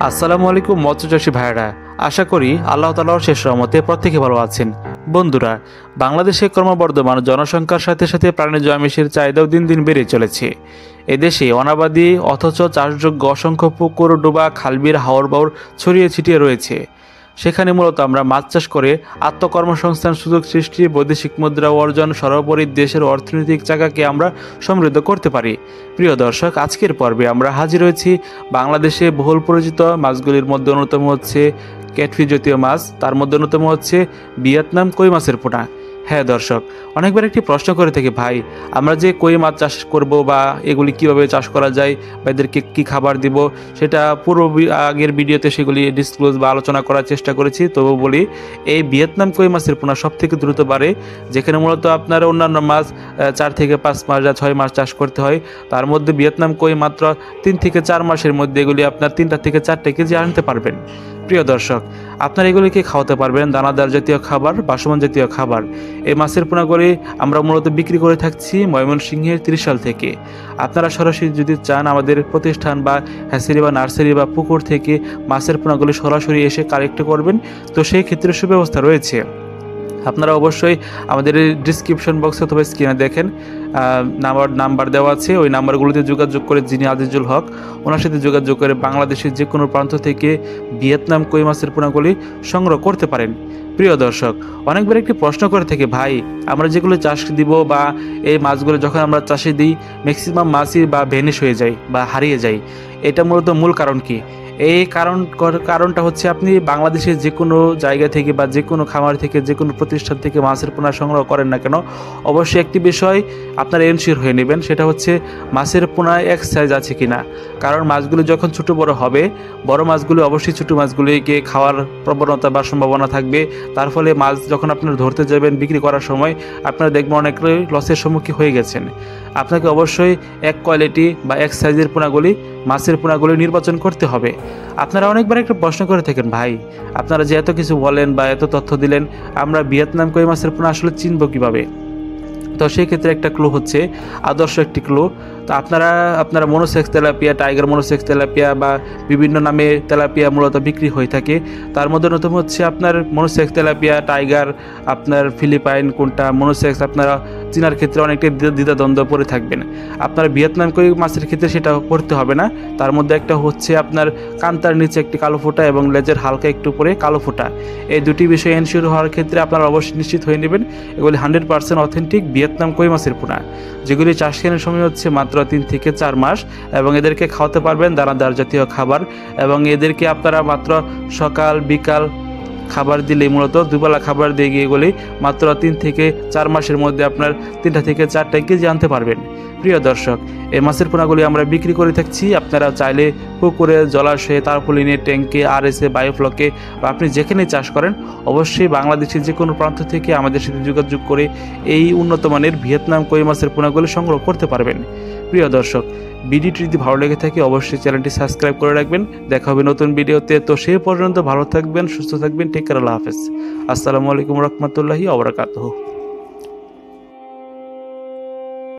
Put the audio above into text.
আসসালামু আলাইকুম মৎস্যচাষী ভাইরা, আশা করি আল্লাহ তাআলার শেষ রহমতে প্রত্যেকে ভালো আছেন। বন্ধুরা, বাংলাদেশে ক্রমবর্ধমান জনসংখ্যার সাথে সাথে প্রাণীজ আমিষের চাহিদাও দিন দিন বেড়ে চলেছে। এদেশে অনাবাদি অথচ চাষযোগ্য অসংখ্য পুকুর, ডোবা, খালবিল, হাওর বাওর ছড়িয়ে ছিটিয়ে রয়েছে। সেখানে মূলত আমরা মাছ চাষ করে আত্মকর্মসংস্থান সুযোগ সৃষ্টি, বৈদেশিক মুদ্রা অর্জন, সর্বোপরি দেশের অর্থনৈতিক চাকাকে আমরা সমৃদ্ধ করতে পারি। প্রিয় দর্শক, আজকের পর্বে আমরা হাজির হয়েছি বাংলাদেশে বহুল পরিচিত মাছগুলির মধ্যে অন্যতম হচ্ছে ক্যাটফিশ জাতীয় মাছ, তার মধ্যে অন্যতম হচ্ছে ভিয়েতনাম কই মাছের পোনা। হ্যাঁ দর্শক, অনেকবার একটি প্রশ্ন করে থাকি, ভাই আমরা যে কই মাছ চাষ করব বা এগুলি কিভাবে চাষ করা যায় বা এদেরকে কী খাবার দিব, সেটা পুরো আগের ভিডিওতে সেগুলি ডিসক্লোজ বা আলোচনা করার চেষ্টা করেছি। তবু বলি, এই ভিয়েতনাম কই মাছের পোনা সব থেকে দ্রুত বাড়ে, যেখানে মূলত আপনার অন্যান্য মাছ 4 থেকে 5 মাস বা 6 মাস চাষ করতে হয়। তার মধ্যে ভিয়েতনাম কই মাত্র 3 থেকে 4 মাসের মধ্যে এগুলি আপনার 3টা থেকে 4টা কেজি আনতে পারবেন। প্রিয় দর্শক, আপনারা এগুলিকে খাওয়াতে পারবেন দানাদার জাতীয় খাবার, বাসমান জাতীয় খাবার। এই মাছের পোনাগুলি আমরা মূলত বিক্রি করে থাকছি ময়মনসিংহের ত্রিশাল থেকে। আপনারা সরাসরি যদি চান, আমাদের প্রতিষ্ঠান বা হ্যাচারি বা নার্সারি বা পুকুর থেকে মাছের পোনাগুলি সরাসরি এসে কালেক্ট করবেন, তো সেই ক্ষেত্রে সুব্যবস্থা রয়েছে। আপনারা অবশ্যই আমাদের ডিসক্রিপশন বক্সে অথবা স্ক্রিনে দেখেন নাম্বার দেওয়া আছে, ওই নাম্বারগুলোতে যোগাযোগ করে যিনি আজিজুল হক, ওনার সাথে যোগাযোগ করে বাংলাদেশের যে কোনো প্রান্ত থেকে ভিয়েতনাম কই মাছের পোনাগুলি সংগ্রহ করতে পারেন। প্রিয় দর্শক, অনেকবার একটি প্রশ্ন করে থাকে, ভাই আমরা যেগুলো চাষ দিব বা এই মাছগুলো যখন আমরা চাষে দিই, ম্যাক্সিমাম মাছই বা ভ্যানিশ হয়ে যায় বা হারিয়ে যায়। এটা মূলত মূল কারণ কি? এই কারণটা হচ্ছে, আপনি বাংলাদেশের যে কোনো জায়গা থেকে বা যে কোনো খামার থেকে, যে কোনো প্রতিষ্ঠান থেকে মাছের পোনা সংগ্রহ করেন না কেন, অবশ্যই একটি বিষয় আপনারা এনশিওর হয়ে নেবেন, সেটা হচ্ছে মাছের পোনায় এক সাইজ আছে কিনা। কারণ মাছগুলো যখন ছোটো বড় হবে, বড় মাছগুলো অবশ্যই ছোটো মাছগুলিকে খাওয়ার প্রবণতা বা সম্ভাবনা থাকবে। তার ফলে মাছ যখন আপনারা ধরতে যাবেন বিক্রি করার সময়, আপনারা দেখবেন অনেকটাই লসের সম্মুখীন হয়ে গেছেন। আপনাকে অবশ্যই এক কোয়ালিটি বা এক সাইজের পোনাগুলি, মাছের পোনাগুলি নির্বাচন করতে হবে। আপনারা অনেকবার একটা প্রশ্ন করে থাকেন, ভাই আপনারা যে এত কিছু বলেন বা এত তথ্য দিলেন, আমরা ভিয়েতনাম কই মাছের পোনা আসলে চিনব কীভাবে? তো সেই ক্ষেত্রে একটা ক্লু হচ্ছে, আদর্শ একটি ক্লু। তো আপনারা monosex tilapia, tiger monosex tilapia বা বিভিন্ন নামে তেলাপিয়া মূলত বিক্রি হয়ে থাকে। তার মধ্যে অন্যতম হচ্ছে আপনার মনোসেক্স তেলাপিয়া, টাইগার, আপনার ফিলিপাইন কোনটা, মনোসেক্স আপনারা চিনার ক্ষেত্রে অনেকটাই দ্বিধাদ্বন্দ্ব পড়ে থাকবেন। আপনার ভিয়েতনাম কই মাছের ক্ষেত্রে সেটা করতে হবে না। তার মধ্যে একটা হচ্ছে আপনার কান্তার নিচে একটি কালো ফোঁটা এবং লেজের হালকা একটু পরে কালো ফোঁটা। এই দুটি বিষয় এনশিওর হওয়ার ক্ষেত্রে আপনারা অবশ্যই নিশ্চিত হয়ে নেবেন এগুলি 100% অথেন্টিক ভিয়েতনাম কই মাছের পোনা, যেগুলি চাষের সময় হচ্ছে মাত্র 3 থেকে 4 মাস, এবং এদেরকে খাওয়াতে পারবেন দানাদার জাতীয় খাবার। এবং এদেরকে আপনারা মাত্র সকাল বিকাল খাবার দিলে, মূলত দুবেলা খাবার দিয়ে গিয়ে এগুলি মাত্র 3 থেকে 4 মাসের মধ্যে আপনার 3টা থেকে 4টা কেজি আনতে পারবেন। প্রিয় দর্শক, এই মাছের পোনাগুলি আমরা বিক্রি করে থাকছি। আপনারা চাইলে পুকুরে, জলাশয়ে, তারপলিনে, ট্যাঙ্কে, RSA, বায়োফ্লকে বা আপনি যেখানে চাষ করেন, অবশ্যই বাংলাদেশের যে কোনো প্রান্ত থেকে আমাদের সাথে যোগাযোগ করে এই উন্নত মানের ভিয়েতনাম কই মাছের পোনাগুলি সংগ্রহ করতে পারবেন। প্রিয় দর্শক, ভিডিওটি যদি ভালো লেগে থাকে অবশ্যই চ্যানেলটি সাবস্ক্রাইব করে রাখবেন। দেখা হবে নতুন ভিডিওতে। তো সেই পর্যন্ত ভালো থাকবেন, সুস্থ থাকবেন। টেক কেয়ার, আল্লাহ হাফেজ। আসসালামু আলাইকুম রহমতুল্লাহি ওয়া বারাকাতুহু।